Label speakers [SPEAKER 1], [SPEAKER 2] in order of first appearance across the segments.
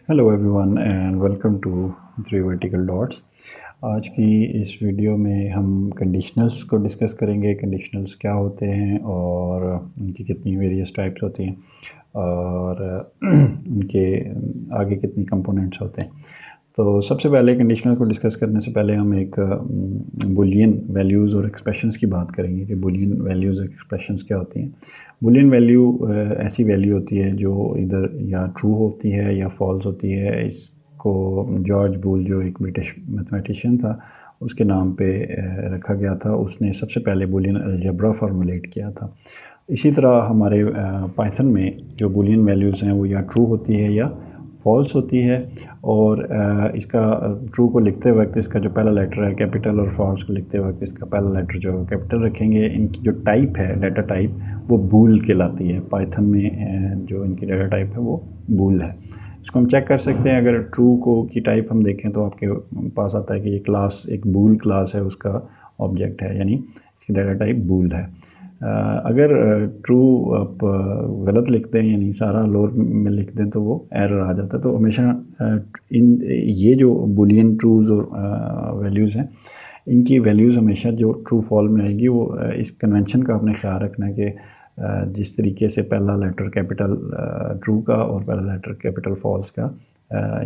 [SPEAKER 1] Hello everyone and welcome to three vertical dots. आज की इस वीडियो में हम कंडीशनल्स को डिस्कस करेंगे। कंडीशनल्स क्या होते हैं और उनकी कितनी वेरियस टाइप्स होती हैं और उनके आगे कितनी कंपोनेंट्स होते हैं। तो सबसे पहले कंडीशनल को डिस्कस करने से पहले हम एक बुलियन वैल्यूज़ और एक्सप्रेशंस की बात करेंगे कि बुलियन वैल्यूज़ और एक्सप्रेशंस क्या होती हैं। बुलियन वैल्यू ऐसी वैल्यू होती है जो इधर या ट्रू होती है या फॉल्स होती है। इसको जॉर्ज बूल जो एक ब्रिटिश मैथमेटिशियन था उसके नाम पे रखा गया था। उसने सबसे पहले बुलियन अलजेब्रा फार्मूलेट किया था। इसी तरह हमारे पाइथन में जो बुलियन वैल्यूज़ हैं वो या ट्रू होती है या फॉल्स होती है। और इसका ट्रू को लिखते वक्त इसका जो पहला लेटर है कैपिटल और फॉल्स को लिखते वक्त इसका पहला लेटर जो है कैपिटल रखेंगे। इनकी जो टाइप है लेटर टाइप वो बूल कहलाती है। पाइथन में जो इनकी लेटर टाइप है वो बूल है। इसको हम चेक कर सकते हैं। अगर ट्रू को की टाइप हम देखें तो आपके पास आता है कि ये क्लास एक बूल क्लास है, उसका ऑब्जेक्ट है, यानी इसकी डाटा टाइप बूल है। अगर ट्रू आप गलत लिखते हैं यानी सारा लोअर में लिख दें तो वो एरर आ जाता है। तो हमेशा इन ये जो बुलियन ट्रूज़ और वैल्यूज़ हैं इनकी वैल्यूज़ हमेशा जो ट्रू फॉल में आएगी वो इस कन्वेंशन का आपने ख्याल रखना है कि जिस तरीके से पहला लेटर कैपिटल ट्रू का और पहला लेटर कैपिटल फॉल्स का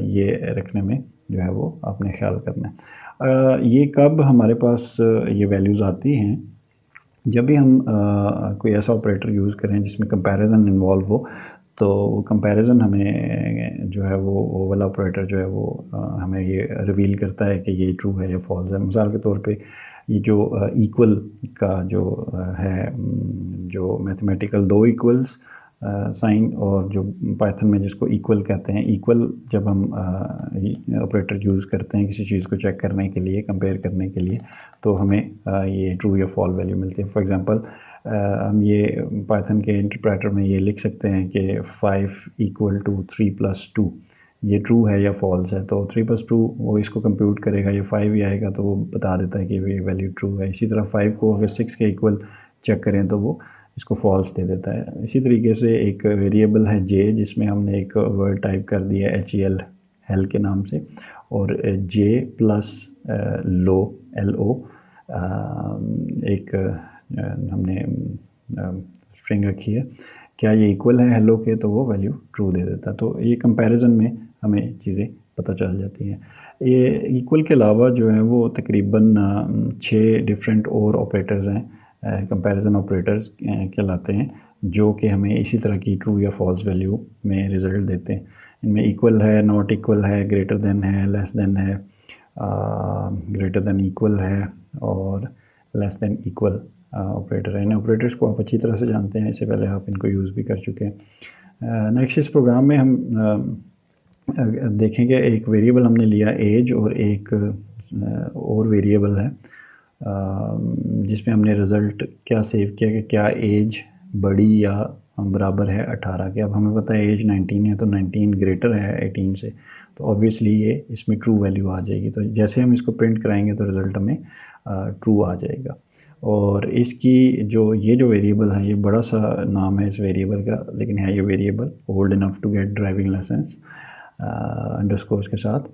[SPEAKER 1] ये रखने में जो है वो आपने ख्याल करना है। ये कब हमारे पास ये वैल्यूज़ आती हैं जब भी हम कोई ऐसा ऑपरेटर यूज़ करें जिसमें कंपैरिजन इन्वॉल्व हो। तो कंपैरिजन हमें जो है वो वाला ऑपरेटर जो है वो हमें ये रिवील करता है कि ये ट्रू है या फॉल्स है। मिसाल के तौर पे ये जो इक्वल का जो है जो मैथमेटिकल दो इक्वल्स साइन और जो पाइथन में जिसको इक्वल कहते हैं, इक्वल जब हम ऑपरेटर यूज़ करते हैं किसी चीज़ को चेक करने के लिए, कंपेयर करने के लिए, तो हमें ये ट्रू या फॉल वैल्यू मिलती है। फॉर एग्जांपल हम ये पाइथन के इंटरप्रेटर में ये लिख सकते हैं कि 5 इक्वल टू 3 प्लस 2 ये ट्रू है या फॉल्स है। तो 3 प्लस 2 वो इसको कंप्यूट करेगा, ये 5 ही आएगा तो वो बता देता है कि ये वैल्यू ट्रू है। इसी तरह 5 को अगर 6 के इक्वल चेक करें तो वो इसको फॉल्स दे देता है। इसी तरीके से एक वेरिएबल है जे जिसमें हमने एक वर्ड टाइप कर दिया HEL हेल के नाम से, और जे प्लस लो LO एक हमने स्ट्रिंग रखी है। क्या ये इक्वल है हेलो के, तो वो वैल्यू ट्रू दे देता है। तो ये कंपैरिजन में हमें चीज़ें पता चल जाती हैं। ये इक्वल के अलावा जो है वो तकरीबन 6 डिफरेंट और ऑपरेटर्स हैं, कंपैरिजन ऑपरेटर्स कहलाते हैं, जो कि हमें इसी तरह की ट्रू या फॉल्स वैल्यू में रिज़ल्ट देते हैं। इनमें इक्वल है, नॉट इक्वल है, ग्रेटर देन है, लेस देन है, ग्रेटर देन इक्वल है और लेस देन इक्वल ऑपरेटर है। इन ऑपरेटर्स को आप अच्छी तरह से जानते हैं, इससे पहले आप इनको यूज़ भी कर चुके हैं। नेक्स्ट इस प्रोग्राम में हम देखेंगे एक वेरिएबल हमने लिया एज और एक और वेरिएबल है जिसमें हमने रिज़ल्ट क्या सेव किया कि क्या एज बड़ी या बराबर है 18 के। अब हमें पता है एज 19 है तो 19 ग्रेटर है 18 से, तो ऑब्वियसली ये इसमें ट्रू वैल्यू आ जाएगी। तो जैसे हम इसको प्रिंट कराएंगे तो रिज़ल्ट हमें ट्रू आ जाएगा। और इसकी जो ये जो वेरिएबल है ये बड़ा सा नाम है इस वेरिएबल का, लेकिन है ये variable old enough to get driving licence underscores के साथ।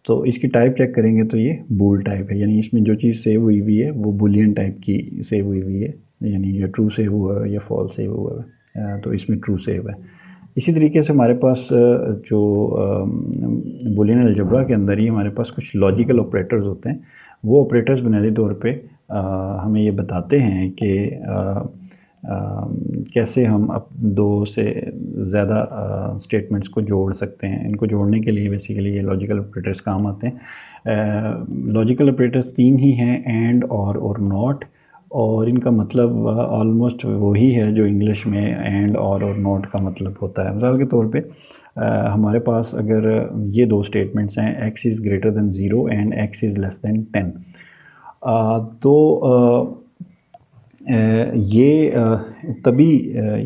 [SPEAKER 1] तो इसकी टाइप चेक करेंगे तो ये बूल टाइप है, यानी इसमें जो चीज़ सेव हुई हुई है वो बुलियन टाइप की सेव हुई हुई है, यानी ये ट्रू सेव हुआ है या फॉल्स सेव हुआ है। तो इसमें ट्रू सेव है। इसी तरीके से हमारे पास जो बुलियन अलजेब्रा के अंदर ही हमारे पास कुछ लॉजिकल ऑपरेटर्स होते हैं। वो ऑपरेटर्स बुनियादी तौर पे हमें ये बताते हैं कि कैसे हम अब दो से ज़्यादा स्टेटमेंट्स को जोड़ सकते हैं। इनको जोड़ने के लिए बेसिकली ये लॉजिकल ऑपरेटर्स काम आते हैं। लॉजिकल ऑपरेटर्स 3 ही हैं, एंड और नॉट, और इनका मतलब ऑलमोस्ट वही है जो इंग्लिश में एंड और नॉट का मतलब होता है। मिसाल के तौर पे हमारे पास अगर ये दो स्टेटमेंट्स हैं x is greater than 0 and x is less than 10, तो ये तभी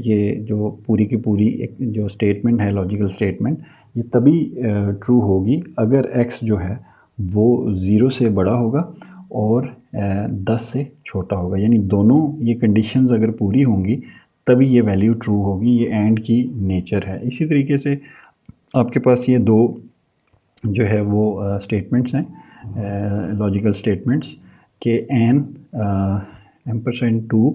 [SPEAKER 1] ये जो पूरी की पूरी एक जो स्टेटमेंट है लॉजिकल स्टेटमेंट, ये तभी ट्रू होगी अगर x जो है वो 0 से बड़ा होगा और 10 से छोटा होगा। यानी दोनों ये कंडीशंस अगर पूरी होंगी तभी ये वैल्यू ट्रू होगी। ये एंड की नेचर है। इसी तरीके से आपके पास ये दो जो है वो स्टेटमेंट्स हैं, लॉजिकल स्टेटमेंट्स कि n एम्परसेंड 2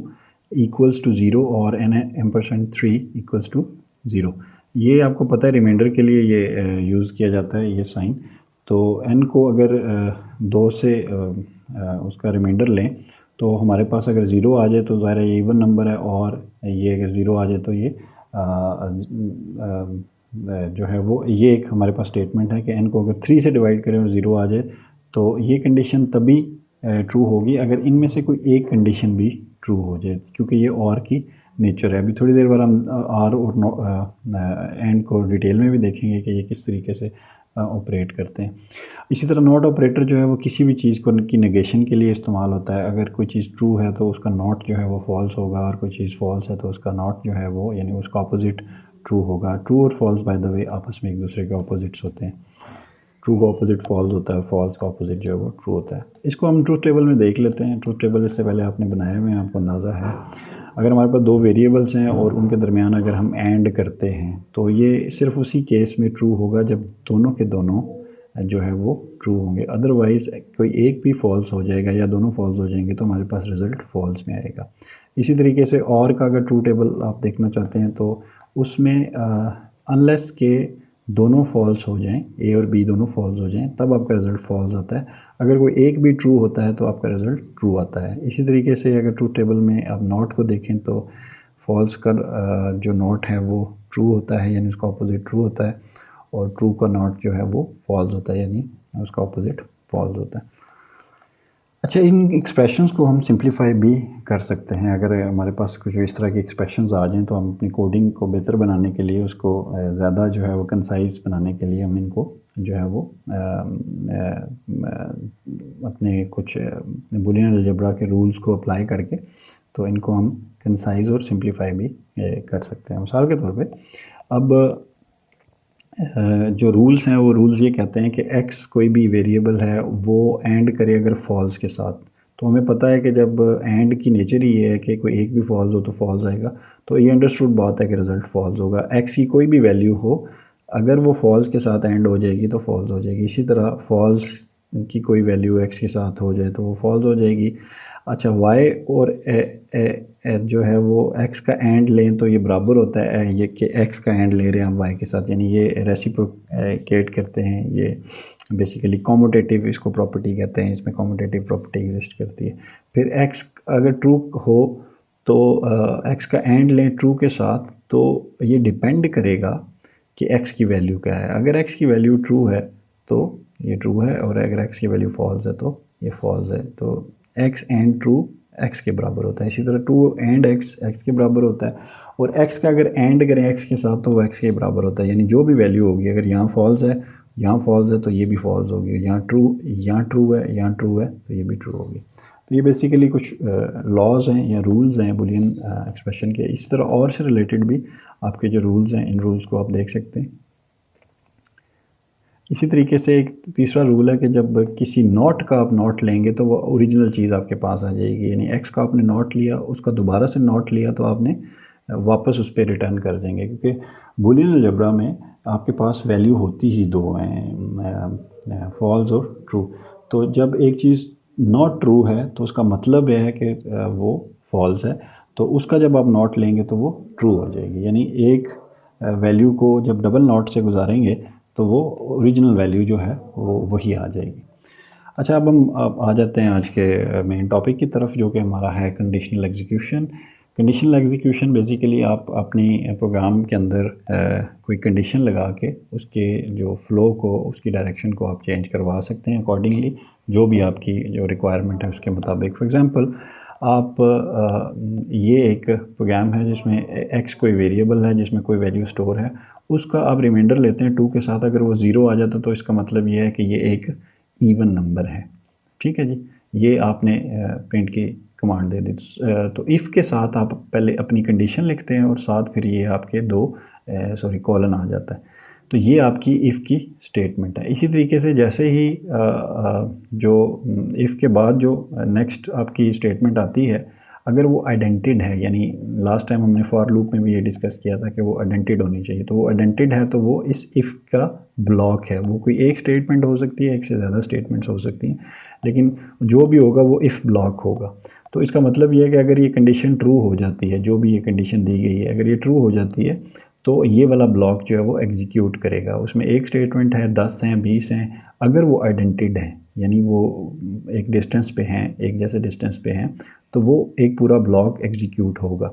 [SPEAKER 1] इक्वल्स टू 0 और n एम्परसेंड 3 इक्वल्स टू 0। ये आपको पता है रिमाइंडर के लिए ये यूज़ किया जाता है ये साइन। तो n को अगर 2 से उसका रिमाइंडर लें तो हमारे पास अगर 0 आ जाए तो ज़ाहिर है ये इवन नंबर है, और ये अगर 0 आ जाए तो ये जो है वो ये एक हमारे पास स्टेटमेंट है कि n को अगर 3 से डिवाइड करें और 0 आ जाए तो ये कंडीशन तभी ट्रू होगी अगर इनमें से कोई एक कंडीशन भी ट्रू हो जाए, क्योंकि ये और की नेचर है। अभी थोड़ी देर बाद हम आर और एंड को डिटेल में भी देखेंगे कि ये किस तरीके से ऑपरेट करते हैं। इसी तरह नॉट ऑपरेटर जो है वो किसी भी चीज़ को की नेगेशन के लिए इस्तेमाल होता है। अगर कोई चीज़ ट्रू है तो उसका नॉट जो है वो फॉल्स होगा, और कोई चीज़ फॉल्स है तो उसका नॉट जो है वो यानी उसका अपोजिट ट्रू होगा। ट्रू और फॉल्स बाय द वे आपस में एक दूसरे के अपोजिट्स होते हैं। ट्रू का अपोजिट फॉल्स होता है, फॉल्स का अपोजिट जो है वो ट्रू होता है। इसको हम ट्रूथ टेबल में देख लेते हैं। ट्रूथ टेबल इससे पहले आपने बनाए हुए हैं, आपको अंदाज़ा है। अगर हमारे पास दो वेरिएबल्स हैं और उनके दरमियान अगर हम एंड करते हैं तो ये सिर्फ उसी केस में ट्रू होगा जब दोनों के दोनों जो है वो ट्रू होंगे। अदरवाइज़ कोई एक भी फॉल्स हो जाएगा या दोनों फॉल्स हो जाएंगे तो हमारे पास रिज़ल्ट फॉल्स में आएगा। इसी तरीके से और का अगर ट्रू टेबल आप देखना चाहते हैं तो उसमें अनलेस के दोनों फॉल्स हो जाएं, ए और बी दोनों फॉल्स हो जाएं, तब आपका रिज़ल्ट फॉल्स आता है। अगर कोई एक भी ट्रू होता है तो आपका रिज़ल्ट ट्रू आता है। इसी तरीके से अगर ट्रूथ टेबल में आप नॉट को देखें तो फॉल्स का जो नॉट है वो ट्रू होता है, यानी उसका अपोजिट ट्रू होता है, और ट्रू का नॉट जो है वो फॉल्स होता है, यानी उसका अपोजिट फॉल्स होता है। अच्छा, इन एक्सप्रेशंस को हम सिंप्लीफाई भी कर सकते हैं। अगर हमारे पास कुछ इस तरह की एक्सप्रेशंस आ जाएं तो हम अपनी कोडिंग को बेहतर बनाने के लिए, उसको ज़्यादा जो है वो कंसाइज बनाने के लिए हम इनको जो है वो अपने कुछ बूलियन अलजेब्रा के रूल्स को अप्लाई करके तो इनको हम कंसाइज और सिंप्लीफाई भी कर सकते हैं। मिसाल के तौर पे अब जो रूल्स हैं वो रूल्स ये कहते हैं कि x कोई भी वेरिएबल है वो एंड करे अगर फॉल्स के साथ। तो हमें पता है कि जब एंड की नेचर ही ये है कि कोई एक भी फॉल्स हो तो फॉल्स आएगा, तो ये अंडरस्टूड बात है कि रिज़ल्ट फॉल्स होगा। x की कोई भी वैल्यू हो अगर वो फॉल्स के साथ एंड हो जाएगी तो फॉल्स हो जाएगी। इसी तरह फॉल्स की कोई वैल्यू x के साथ हो जाए तो वो फॉल्स हो जाएगी। अच्छा, y और जो है वो x का एंड लें तो ये बराबर होता है ये कि x का एंड ले रहे हैं हम y के साथ, यानी ये रेसिप्रोकेट करते हैं। ये बेसिकली कॉम्यूटेटिव इसको प्रॉपर्टी कहते हैं, इसमें कॉम्यूटेटिव प्रॉपर्टी एग्जिस्ट करती है। फिर x अगर ट्रू हो तो x का एंड लें ट्रू के साथ तो ये डिपेंड करेगा कि x की वैल्यू क्या है। अगर x की वैल्यू ट्रू है तो ये ट्रू है, और अगर x की वैल्यू फॉल्स है तो ये फॉल्स है। तो x एंड ट्रू x के बराबर होता है। इसी तरह ट्रू एंड x के बराबर होता है, और x का अगर एंड करें x के साथ तो वो x के बराबर होता है। यानी जो भी वैल्यू होगी, अगर यहाँ फॉल्स है यहाँ फॉल्स है तो ये भी फॉल्स होगी, यहाँ ट्रू है यहाँ ट्रू है तो ये भी ट्रू होगी। तो ये बेसिकली कुछ लॉज हैं या रूल्स हैं बुलियन एक्सप्रेशन के। इस तरह और से रिलेटेड भी आपके जो रूल्स हैं, इन रूल्स को आप देख सकते हैं। इसी तरीके से एक तीसरा रूल है कि जब किसी नॉट का आप नॉट लेंगे तो वो ओरिजिनल चीज़ आपके पास आ जाएगी। यानी x का आपने नॉट लिया, उसका दोबारा से नॉट लिया तो आपने वापस उस पर रिटर्न कर देंगे, क्योंकि बूलियन अलजेब्रा में आपके पास वैल्यू होती ही दो हैं, फॉल्स और ट्रू। तो जब एक चीज़ नॉट ट्रू है तो उसका मतलब यह है कि वो फॉल्स है, तो उसका जब आप नॉट लेंगे तो वो ट्रू हो जाएगी। यानी एक वैल्यू को जब डबल नॉट से गुजारेंगे तो वो ओरिजिनल वैल्यू जो है वो वही आ जाएगी। अच्छा, अब हम आ जाते हैं आज के मेन टॉपिक की तरफ, जो कि हमारा है conditional execution. Conditional execution basically आप अपनी प्रोग्राम के अंदर कोई कंडीशन लगा के उसके जो फ़्लो को, उसकी डायरेक्शन को आप चेंज करवा सकते हैं अकॉर्डिंगली, जो भी आपकी जो रिक्वायरमेंट है उसके मुताबिक। फॉर एग्ज़ाम्पल आप ये एक प्रोग्राम है जिसमें x कोई वेरिएबल है जिसमें कोई वैल्यू स्टोर है, उसका आप रिमाइंडर लेते हैं 2 के साथ। अगर वो 0 आ जाता तो इसका मतलब ये है कि ये एक इवन नंबर है। ठीक है जी, ये आपने प्रिंट की कमांड दे दी। तो इफ़ के साथ आप पहले अपनी कंडीशन लिखते हैं और साथ फिर ये आपके कॉलन आ जाता है। तो ये आपकी इफ़ की स्टेटमेंट है। इसी तरीके से जैसे ही जो इफ़ के बाद जो नेक्स्ट आपकी स्टेटमेंट आती है, अगर वो आइडेंटिड है, यानी लास्ट टाइम हमने फॉर लूप में भी ये डिस्कस किया था कि वो आइडेंटिड होनी चाहिए, तो वो आइडेंटिड है तो वो इस इफ़ का ब्लॉक है। वो कोई एक स्टेटमेंट हो सकती है, एक से ज़्यादा स्टेटमेंट्स हो सकती हैं, लेकिन जो भी होगा वो इफ़ ब्लॉक होगा। तो इसका मतलब ये है कि अगर ये कंडीशन ट्रू हो जाती है, जो भी ये कंडीशन दी गई है, अगर ये ट्रू हो जाती है तो ये वाला ब्लॉक जो है वो एग्जीक्यूट करेगा। उसमें एक स्टेटमेंट है, 10 हैं, 20 हैं, अगर वो आइडेंटिड हैं, यानी वो एक डिस्टेंस पे हैं, एक जैसे डिस्टेंस पे हैं, तो वो एक पूरा ब्लॉक एग्जीक्यूट होगा।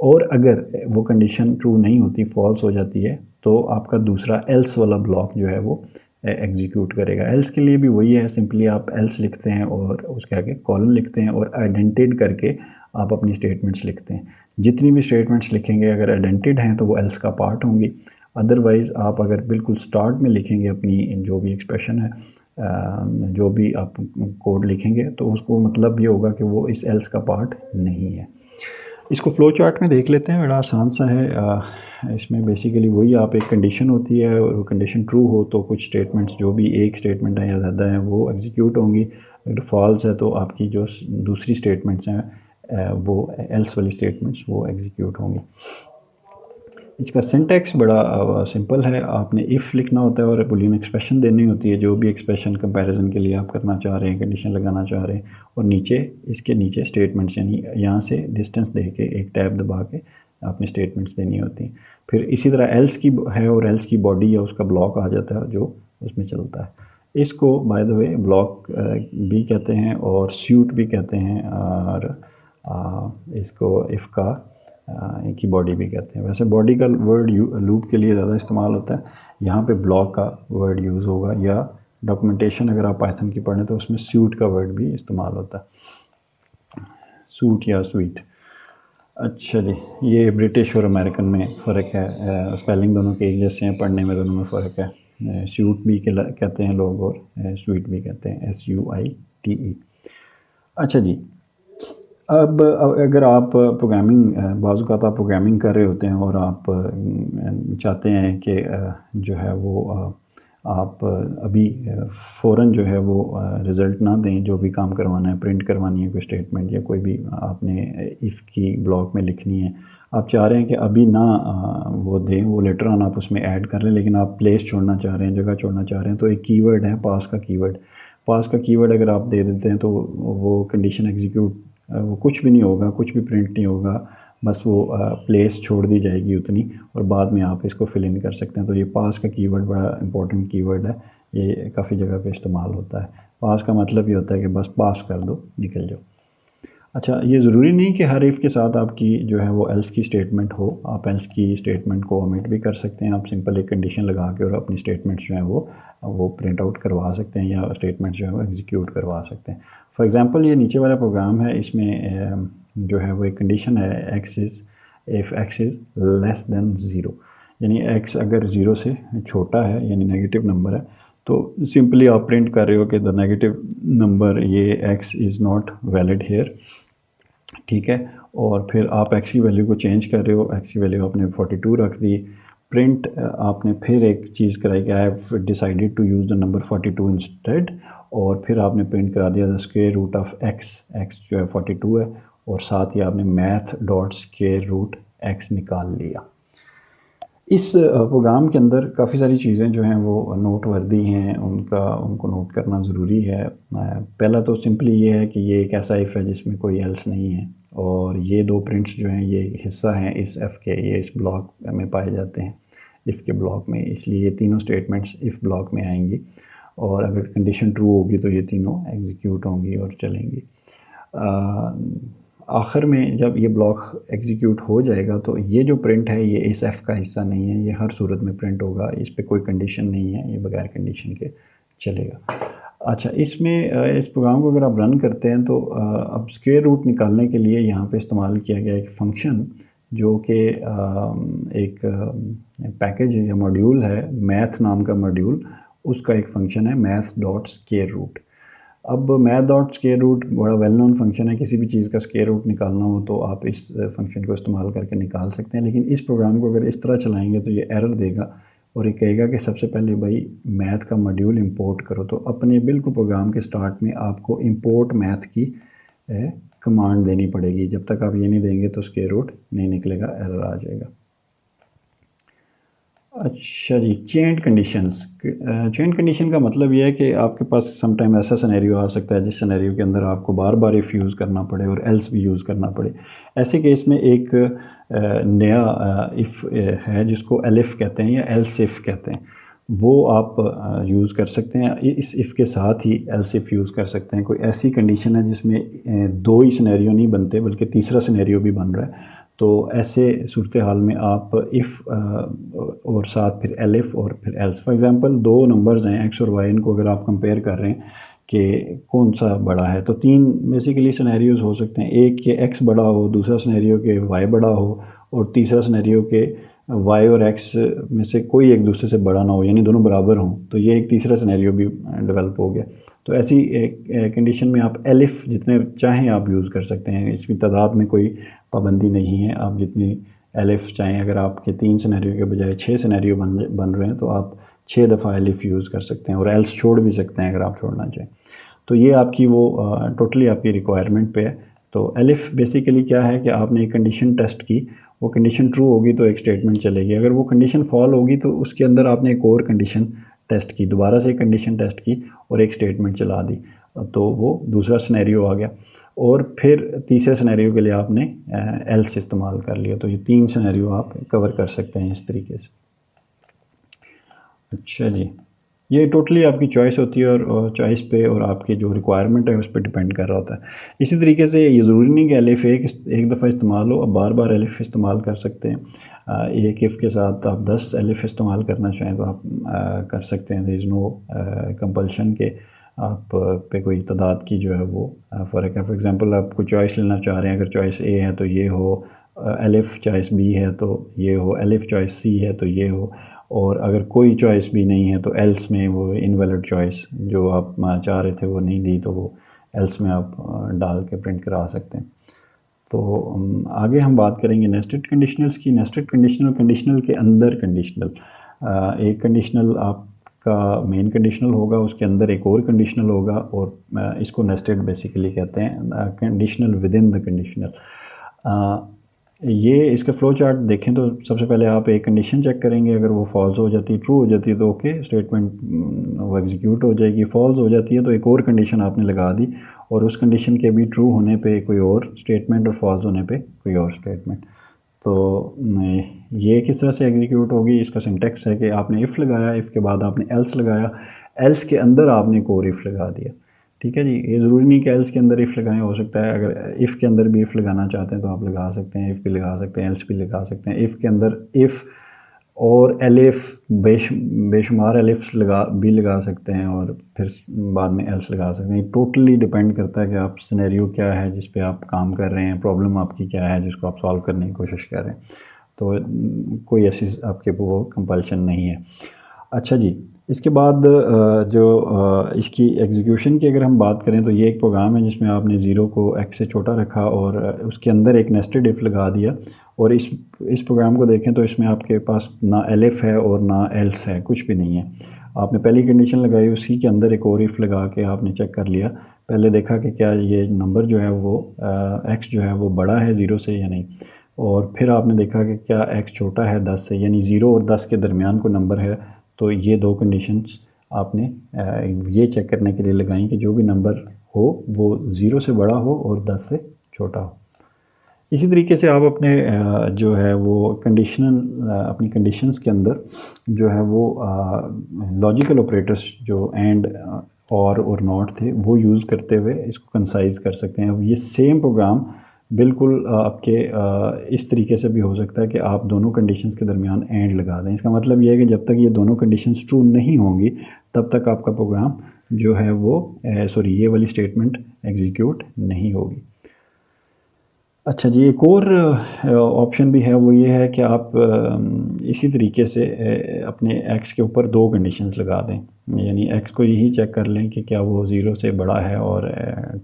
[SPEAKER 1] और अगर वो कंडीशन ट्रू नहीं होती, फॉल्स हो जाती है, तो आपका दूसरा एल्स वाला ब्लॉक जो है वो एग्जीक्यूट करेगा। एल्स के लिए भी वही है, सिंपली आप एल्स लिखते हैं और उसके आगे कॉलन लिखते हैं और आइडेंटिड करके आप अपनी स्टेटमेंट्स लिखते हैं। जितनी भी स्टेटमेंट्स लिखेंगे अगर आइडेंटिड हैं तो वो एल्स का पार्ट होंगी। अदरवाइज़ आप अगर बिल्कुल स्टार्ट में लिखेंगे अपनी जो भी एक्सप्रेशन है, जो भी आप कोड लिखेंगे, तो उसको मतलब ये होगा कि वो इस एल्स का पार्ट नहीं है। इसको फ्लो चार्ट में देख लेते हैं, बड़ा आसान सा है। इसमें बेसिकली वही, आप एक कंडीशन होती है और कंडीशन ट्रू हो तो कुछ स्टेटमेंट्स, जो भी एक स्टेटमेंट है या ज़्यादा है, वो एग्जीक्यूट होंगी। अगर फॉल्स है तो आपकी जो दूसरी स्टेटमेंट्स हैं वो एल्स वाली स्टेटमेंट्स वो एग्जीक्यूट होंगी। इसका सिंटैक्स बड़ा सिंपल है। आपने इफ़ लिखना होता है और बुलियन एक्सप्रेशन देनी होती है, जो भी एक्सप्रेशन कंपैरिजन के लिए आप करना चाह रहे हैं, कंडीशन लगाना चाह रहे हैं, और नीचे इसके नीचे स्टेटमेंट्स, यानी यहाँ से डिस्टेंस दे के एक टैब दबा के आपने स्टेटमेंट्स देनी होती हैं। फिर इसी तरह एल्स की है और एल्स की बॉडी या उसका ब्लॉक आ जाता है जो उसमें चलता है। इसको बाय द वे ब्लॉक भी कहते हैं और स्यूट भी कहते हैं, और इसको इफ़ का की बॉडी भी कहते हैं। वैसे बॉडी का वर्ड लूप के लिए ज़्यादा इस्तेमाल होता है, यहाँ पे ब्लॉक का वर्ड यूज़ होगा, या डॉक्यूमेंटेशन अगर आप पाइथन की पढ़ें तो उसमें सूट का वर्ड भी इस्तेमाल होता है, सूट या स्वीट। अच्छा जी, ये ब्रिटिश और अमेरिकन में फ़र्क है, स्पेलिंग दोनों के एक जैसे हैं, पढ़ने में दोनों में फ़र्क है। सूट भी कहते हैं लोग और स्वीट भी कहते हैं, SUITE। अच्छा जी, अब अगर आप प्रोग्रामिंग, बाज़ औक़ात आप प्रोग्रामिंग कर रहे होते हैं और आप चाहते हैं कि जो है वो आप अभी फ़ौरन जो है वो रिज़ल्ट ना दें, जो भी काम करवाना है, प्रिंट करवानी है कोई स्टेटमेंट या कोई भी आपने इफ़ की ब्लॉक में लिखनी है, आप चाह रहे हैं कि अभी ना वो दें, वो लेटर ऑन आप उसमें ऐड कर लें, लेकिन आप प्लेस छोड़ना चाह रहे हैं, जगह छोड़ना चाह रहे हैं, तो एक कीवर्ड है पास का कीवर्ड। पास का कीवर्ड अगर आप दे देते हैं तो वो कंडीशन एग्जीक्यूट, वो कुछ भी नहीं होगा, कुछ भी प्रिंट नहीं होगा, बस वो प्लेस छोड़ दी जाएगी उतनी, और बाद में आप इसको फिल इन कर सकते हैं। तो ये पास का कीवर्ड बड़ा इंपॉर्टेंट कीवर्ड है, ये काफ़ी जगह पे इस्तेमाल होता है। पास का मतलब ये होता है कि बस पास कर दो, निकल जाओ। अच्छा, ये ज़रूरी नहीं कि हर इफ़ के साथ आपकी जो है वो एल्स की स्टेटमेंट हो, आप एल्स की स्टेटमेंट को ओमिट भी कर सकते हैं। आप सिंपल एक कंडीशन लगा के और अपनी स्टेटमेंट्स जो हैं वो प्रिंट आउट करवा सकते हैं, या स्टेटमेंट्स जो है वो एग्जीक्यूट करवा सकते हैं। फॉर एग्ज़ाम्पल ये नीचे वाला प्रोग्राम है, इसमें जो है वो एक कंडीशन है, if x is less than 0, यानी एक्स अगर 0 से छोटा है, यानी नेगेटिव नंबर है, तो सिंपली आप प्रिंट कर रहे हो कि द नेगेटिव नंबर, ये x is not valid here, ठीक है। और फिर आप एक्स की वैल्यू को चेंज कर रहे हो, एक्स की वैल्यू आपने 42 रख दी। प्रिंट आपने फिर एक चीज़ कराई कि I have decided to use the number 42 instead, और फिर आपने प्रिंट करा दिया the square root of x, x जो है 42 है, और साथ ही आपने math dot square root x निकाल लिया। इस प्रोग्राम के अंदर काफ़ी सारी चीज़ें जो हैं वो नोट वर्दी हैं, उनको नोट करना ज़रूरी है। पहला तो सिंपली ये है कि ये एक ऐसा इफ़ है जिसमें कोई एल्स नहीं है, और ये दो प्रिंट्स जो हैं ये हिस्सा हैं इस एफ़ के, ये इस ब्लॉक में पाए जाते हैं, इफ़ के ब्लॉक में, इसलिए ये तीनों स्टेटमेंट्स इफ़ ब्लॉक में आएंगी, और अगर कंडीशन ट्रू होगी तो ये तीनों एग्जीक्यूट होंगी और चलेंगी। आखिर में जब ये ब्लॉक एग्जीक्यूट हो जाएगा तो ये जो प्रिंट है ये इस एफ़ का हिस्सा नहीं है, ये हर सूरत में प्रिंट होगा, इस पे कोई कंडीशन नहीं है, ये बगैर कंडीशन के चलेगा। अच्छा, इसमें इस प्रोग्राम को अगर आप रन करते हैं तो अब स्क्वायर रूट निकालने के लिए यहाँ पे इस्तेमाल किया गया एक फ़ंक्शन, जो कि एक पैकेज या मॉड्यूल है, मैथ नाम का मॉड्यूल, उसका एक फ़ंक्शन है मैथ डॉट स्क्वायर रूट। अब मैथ डॉट स्क्वायर रूट बड़ा वेल नोन फंक्शन है, किसी भी चीज़ का स्क्वायर रूट निकालना हो तो आप इस फंक्शन को इस्तेमाल करके निकाल सकते हैं। लेकिन इस प्रोग्राम को अगर इस तरह चलाएंगे तो ये एरर देगा और ये कहेगा कि सबसे पहले भाई मैथ का मॉड्यूल इंपोर्ट करो। तो अपने बिल्कुल प्रोग्राम के स्टार्ट में आपको इंपोर्ट मैथ की कमांड देनी पड़ेगी। जब तक आप ये नहीं देंगे तो स्क्वायर रूट नहीं निकलेगा, एरर आ जाएगा। अच्छा जी, चेन कंडीशंस। चेन कंडीशन का मतलब ये है कि आपके पास समटाइम ऐसा सिनेरियो आ सकता है जिस सिनेरियो के अंदर आपको बार बार इफ़ यूज़ करना पड़े और एल्स भी यूज़ करना पड़े। ऐसे केस में एक नया इफ़ है जिसको एलिफ कहते हैं या एल्स इफ़ कहते हैं, वो आप यूज़ कर सकते हैं। इस इफ़ के साथ ही एल्स इफ़ यूज़ कर सकते हैं। कोई ऐसी कंडीशन है जिसमें दो ही सिनेरियो नहीं बनते बल्कि तीसरा सिनेरियो भी बन रहा है, तो ऐसे सूरत हाल में आप इफ़ और साथ फिर एलिफ और फिर एल्स। फॉर एग्ज़ाम्पल दो नंबर्स हैं एक्स और वाई, इनको अगर आप कंपेयर कर रहे हैं कि कौन सा बड़ा है, तो तीन बेसिकली सिनेरियोज हो सकते हैं। एक के एक्स बड़ा हो, दूसरा सिनेरियो के वाई बड़ा हो, और तीसरा सिनेरियो के वाई और एक्स में से कोई एक दूसरे से बड़ा ना हो, यानी दोनों बराबर हों। तो ये एक तीसरा सिनेरियो भी डेवलप हो गया। तो ऐसी कंडीशन में आप एलिफ जितने चाहें आप यूज़ कर सकते हैं। इसकी तादाद में कोई पाबंदी नहीं है, आप जितनी एलिफ चाहें। अगर आपके 3 सिनेरियो के बजाय 6 सिनेरियो बन रहे हैं तो आप 6 दफ़ा एलिफ यूज़ कर सकते हैं, और एल्स छोड़ भी सकते हैं अगर आप छोड़ना चाहें। तो ये आपकी वो टोटली आपकी रिक्वायरमेंट पे है। तो एलिफ बेसिकली क्या है कि आपने एक कंडीशन टेस्ट की, वो कंडीशन ट्रू होगी तो एक स्टेटमेंट चलेगी। अगर वो कंडीशन फॉल होगी तो उसके अंदर आपने एक और कंडीशन टेस्ट की, दोबारा से एक कंडीशन टेस्ट की और एक स्टेटमेंट चला दी, तो वो दूसरा सिनेरियो आ गया। और फिर तीसरे सिनेरियो के लिए आपने एल्स इस्तेमाल कर लिया। तो ये 3 सिनेरियो आप कवर कर सकते हैं इस तरीके से। अच्छा जी, ये टोटली आपकी चॉइस होती है, और चॉइस पे और आपकी जो रिक्वायरमेंट है उस पर डिपेंड कर रहा होता है। इसी तरीके से ये ज़रूरी नहीं कि एलिफ एक दफ़ा इस्तेमाल हो, अब बार बार एलिफ इस्तेमाल कर सकते हैं। एक इफ़ के साथ आप 10 एलिफ इस्तेमाल करना चाहें तो आप कर सकते हैं। देयर इज़ नो कंपल्शन के आप पे कोई तादाद की जो है वो फॉर एग्ज़ाम्पल आप कोई चॉइस लेना चाह रहे हैं। अगर चॉइस ए है तो ये हो, एलिफ चॉइस बी है तो ये हो, एलिफ चॉइस सी है तो ये हो, और अगर कोई चॉइस भी नहीं है तो एल्स में वो इनवैलिड चॉइस जो आप चाह रहे थे वो नहीं दी, तो वो एल्स में आप डाल के प्रिंट करा सकते हैं। तो आगे हम बात करेंगे नेस्टेड कंडीशनल्स की। नेस्टेड कंडीशनल के अंदर कंडीशनल, एक कंडीशनल आपका मेन कंडीशनल होगा, उसके अंदर एक और कंडीशनल होगा, और इसको नेस्टेड बेसिकली कहते हैं, conditional with in the conditional. ये इसका फ़्लो चार्ट देखें तो सबसे पहले आप एक कंडीशन चेक करेंगे। अगर वो फॉल्स हो जाती है, ट्रू हो जाती है तो ओके, स्टेटमेंट वो एग्जीक्यूट हो जाएगी। फॉल्स हो जाती है तो एक और कंडीशन आपने लगा दी, और उस कंडीशन के भी ट्रू होने पे कोई और स्टेटमेंट और फॉल्स होने पे कोई और स्टेटमेंट। तो ये किस तरह से एग्जीक्यूट होगी, इसका सिंटेक्स है कि आपने इफ़ लगाया, इफ़ के बाद आपने एल्स लगाया, एल्स के अंदर आपने एक और इफ़ लगा दिया। ठीक है जी, ये ज़रूरी नहीं कि एल्स के अंदर इफ़ लगाएं, हो सकता है अगर इफ़ के अंदर भी इफ़ लगाना चाहते हैं तो आप लगा सकते हैं, इफ़ भी लगा सकते हैं, एल्स भी लगा सकते हैं। इफ़ के अंदर इफ़ और एलिफ बेशुमार एलिफ्स लगा सकते हैं, और फिर बाद में एल्स लगा सकते हैं। टोटली डिपेंड करता है कि आप सिनेरियो क्या है जिस पे आप काम कर रहे हैं, प्रॉब्लम आपकी क्या है जिसको आप सॉल्व करने की कोशिश कर रहे हैं। तो कोई ऐसी आपके वो कंपल्शन नहीं है। अच्छा जी, इसके बाद इसकी एग्जीक्यूशन की अगर हम बात करें तो ये एक प्रोग्राम है जिसमें आपने ज़ीरो को एक्स से छोटा रखा और उसके अंदर एक नेस्टेड इफ़ लगा दिया। और इस प्रोग्राम को देखें तो इसमें आपके पास ना एलिफ है और ना एल्स है, कुछ भी नहीं है। आपने पहली कंडीशन लगाई, उसी के अंदर एक और इफ़ लगा के आपने चेक कर लिया। पहले देखा कि क्या ये नंबर जो है वो एक्स जो है वो बड़ा है ज़ीरो से या नहीं, और फिर आपने देखा कि क्या एक्स छोटा है 10 से, यानी ज़ीरो और 10 के दरमियान कोई नंबर है। तो ये दो कंडीशंस आपने ये चेक करने के लिए लगाई कि जो भी नंबर हो वो ज़ीरो से बड़ा हो और 10 से छोटा हो। इसी तरीके से आप अपने जो है वो अपनी कंडीशंस के अंदर जो है वो लॉजिकल ऑपरेटर्स जो एंड और नॉट थे वो यूज़ करते हुए इसको कंसाइज कर सकते हैं। अब ये सेम प्रोग्राम बिल्कुल आपके इस तरीके से भी हो सकता है कि आप दोनों कंडीशंस के दरमियान एंड लगा दें। इसका मतलब ये है कि जब तक ये दोनों कंडीशंस ट्रू नहीं होंगी तब तक आपका प्रोग्राम जो है वो ये वाली स्टेटमेंट एग्जीक्यूट नहीं होगी। अच्छा जी, एक और ऑप्शन भी है, वो ये है कि आप इसी तरीके से अपने एक्स के ऊपर दो कंडीशंस लगा दें। यानी एक्स को यही चेक कर लें कि क्या वो 0 से बड़ा है और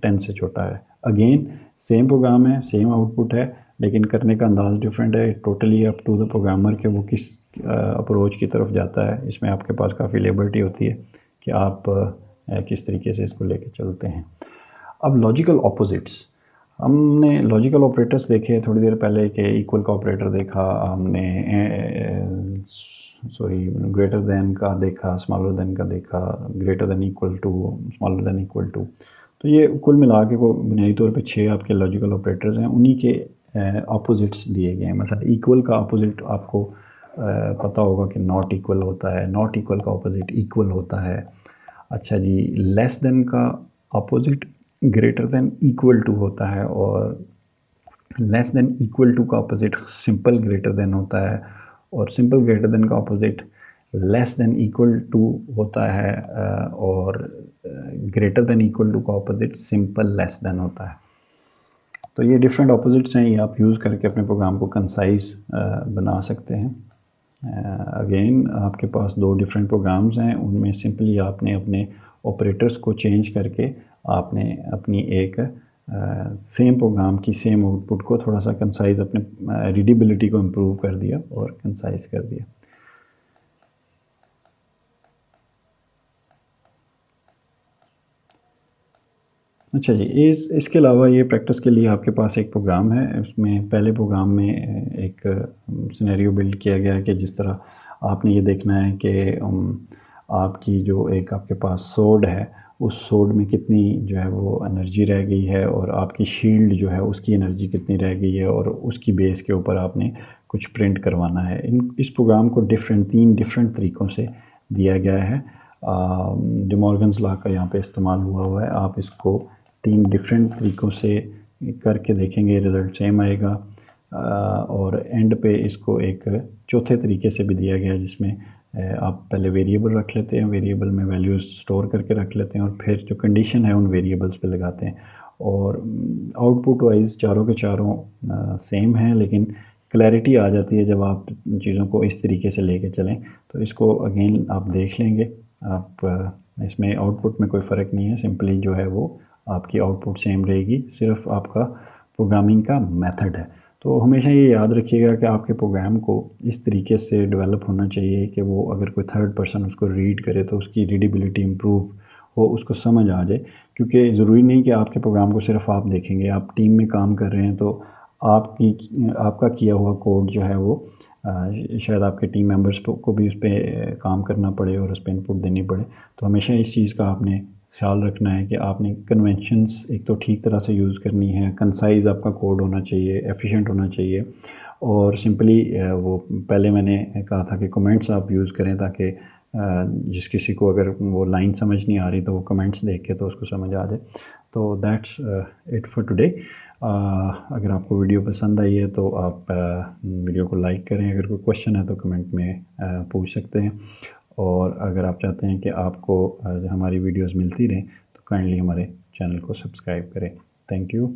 [SPEAKER 1] 10 से छोटा है। अगेन सेम प्रोग्राम है, सेम आउटपुट है, लेकिन करने का अंदाज़ डिफरेंट है। Totally up to the programmer के वो किस अप्रोच की तरफ जाता है। इसमें आपके पास काफ़ी लिबर्टी होती है कि आप किस तरीके से इसको लेके चलते हैं। अब लॉजिकल ऑपोजिट्स, हमने लॉजिकल ऑपरेटर्स देखे थोड़ी देर पहले कि इक्वल का ऑपरेटर देखा हमने, सॉरी ग्रेटर देन का देखा, स्मॉलर देन का देखा, greater than equal to, smaller than equal to. तो ये कुल मिला के को बुनियादी तौर पे 6 आपके लॉजिकल ऑपरेटर्स हैं, उन्हीं के अपोजिट्स दिए गए हैं। मतलब इक्वल का अपोजिट आपको पता होगा कि नॉट इक्वल होता है, नॉट इक्वल का अपोजिट इक्वल होता है। अच्छा जी, लेस देन का opposite greater than equal to होता है, और लेस देन इक्वल टू का अपोजिट सिंपल ग्रेटर देन होता है, और सिंपल ग्रेटर देन का opposite less than equal to होता है, और ग्रेटर देन इक्वल टू का अपोजिट सिंपल लेस देन होता है। तो ये डिफरेंट अपोजिट्स हैं, ये आप यूज़ करके अपने प्रोग्राम को कंसाइज बना सकते हैं। अगेन आपके पास 2 डिफरेंट प्रोग्राम्स हैं, उनमें सिंपली आपने अपने ऑपरेटर्स को चेंज करके आपने अपनी एक सेम प्रोग्राम की सेम आउटपुट को थोड़ा सा कंसाइज, अपने रीडेबिलिटी को इम्प्रूव कर दिया और कंसाइज कर दिया। अच्छा जी, इसके अलावा ये प्रैक्टिस के लिए आपके पास एक प्रोग्राम है। उसमें पहले प्रोग्राम में एक सिनेरियो बिल्ड किया गया है कि जिस तरह आपने ये देखना है कि आपकी जो एक आपके पास सोर्ड है, उस सोर्ड में कितनी जो है वो एनर्जी रह गई है, और आपकी शील्ड जो है उसकी एनर्जी कितनी रह गई है, और उसकी बेस के ऊपर आपने कुछ प्रिंट करवाना है। इस प्रोग्राम को 3 डिफरेंट तरीक़ों से दिया गया है। डे मॉर्गन्स लॉ का यहाँ पे इस्तेमाल हुआ है। आप इसको 3 डिफरेंट तरीक़ों से करके देखेंगे, रिज़ल्ट सेम आएगा। और एंड पे इसको एक चौथे तरीके से भी दिया गया है, जिसमें आप पहले वेरिएबल रख लेते हैं, वेरिएबल में वैल्यूज़ स्टोर करके रख लेते हैं, और फिर जो कंडीशन है उन वेरिएबल्स पे लगाते हैं। और आउटपुट वाइज चारों के चारों सेम हैं, लेकिन क्लैरिटी आ जाती है जब आप चीज़ों को इस तरीके से लेके चलें। तो इसको अगेन आप देख लेंगे, आप इसमें आउटपुट में कोई फ़र्क नहीं है, सिंपली जो है वो आपकी आउटपुट सेम रहेगी, सिर्फ आपका प्रोग्रामिंग का मेथड है। तो हमेशा ये याद रखिएगा कि आपके प्रोग्राम को इस तरीके से डेवलप होना चाहिए कि वो अगर कोई थर्ड पर्सन उसको रीड करे तो उसकी रीडेबिलिटी इम्प्रूव हो, उसको समझ आ जाए। क्योंकि ज़रूरी नहीं कि आपके प्रोग्राम को सिर्फ आप देखेंगे, आप टीम में काम कर रहे हैं तो आपका किया हुआ कोड जो है वो शायद आपके टीम मेंबर्स को भी उस पर काम करना पड़े और उस पर इनपुट देनी पड़े। तो हमेशा इस चीज़ का आपने ख्याल रखना है कि आपने कन्वेंशंस एक तो ठीक तरह से यूज़ करनी है, कंसाइज आपका कोड होना चाहिए, एफिशिएंट होना चाहिए, और सिंपली वो पहले मैंने कहा था कि कमेंट्स आप यूज़ करें, ताकि जिस किसी को अगर वो लाइन समझ नहीं आ रही तो वो कमेंट्स देख के तो उसको समझ आ जाए। तो दैट्स इट फॉर टुडे। अगर आपको वीडियो पसंद आई है तो आप वीडियो को लाइक करें, अगर कोई क्वेश्चन है तो कमेंट में पूछ सकते हैं, और अगर आप चाहते हैं कि आपको हमारी वीडियोस मिलती रहें तो काइंडली हमारे चैनल को सब्सक्राइब करें। Thank you.